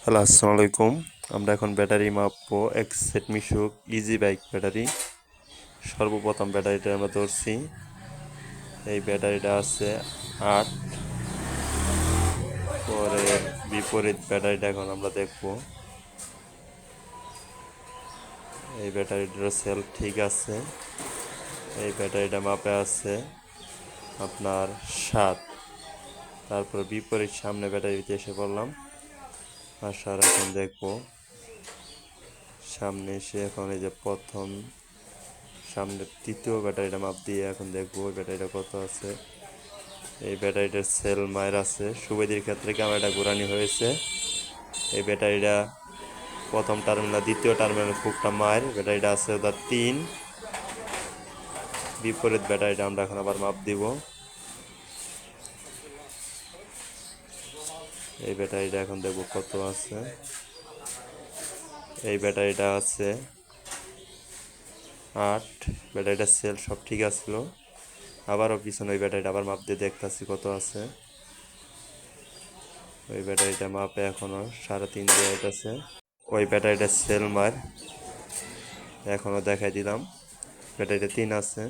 Hello, আসসালামু আলাইকুম। আমরা এখন ব্যাটারি মাপবো এক সেট মিশুক ইজি বাইক ব্যাটারি। সর্বপ্রথম ব্যাটারিটা আমরা ধরছি। এই ব্যাটারিটা আছে 8। পরে বিপরীত ব্যাটারিটা এখন আমরা দেখব। এই ব্যাটারিটার সেল ঠিক আছে। এই ব্যাটারিটা মাপে আছে আপনার 7। তারপর বিপরীত সামনে ব্যাটারিতে এসে পড়লাম। আসার এখন দেখব। সামনে এসে এখন এই যে প্রথম সামনের তৃতীয় ব্যাটারিটা মাপ দিয়ে এখন দেখবো ওই ব্যাটারিটা কত আছে। এই ব্যাটারিটার সেল মায়ের আছে। সুবিধির ক্ষেত্রে ক্যামেরাটা ঘোরানি হয়েছে। এই ব্যাটারিটা প্রথম টার্মিনাল দ্বিতীয় টার্মিনাল খুবটা মায়ের ব্যাটারিটা আছে ওটা 3। বিপরীত ব্যাটারিটা আমরা এখন আবার মাপ দিব। এই ব্যাটারিটা এখন দেখবো কত আছে। এই ব্যাটারিটা আছে 8। ব্যাটারিটার সেল সব ঠিক আছিল। আবারও পিছনে ওই ব্যাটারিটা আবার মাপ দিয়ে দেখতেছি কত আছে। ওই ব্যাটারিটা মাপে এখনো 3.5 দিয়ে আছে। ওই ব্যাটারিটা সেল মার এখনো দেখাই দিলাম। ব্যাটারিটা 3 আছে।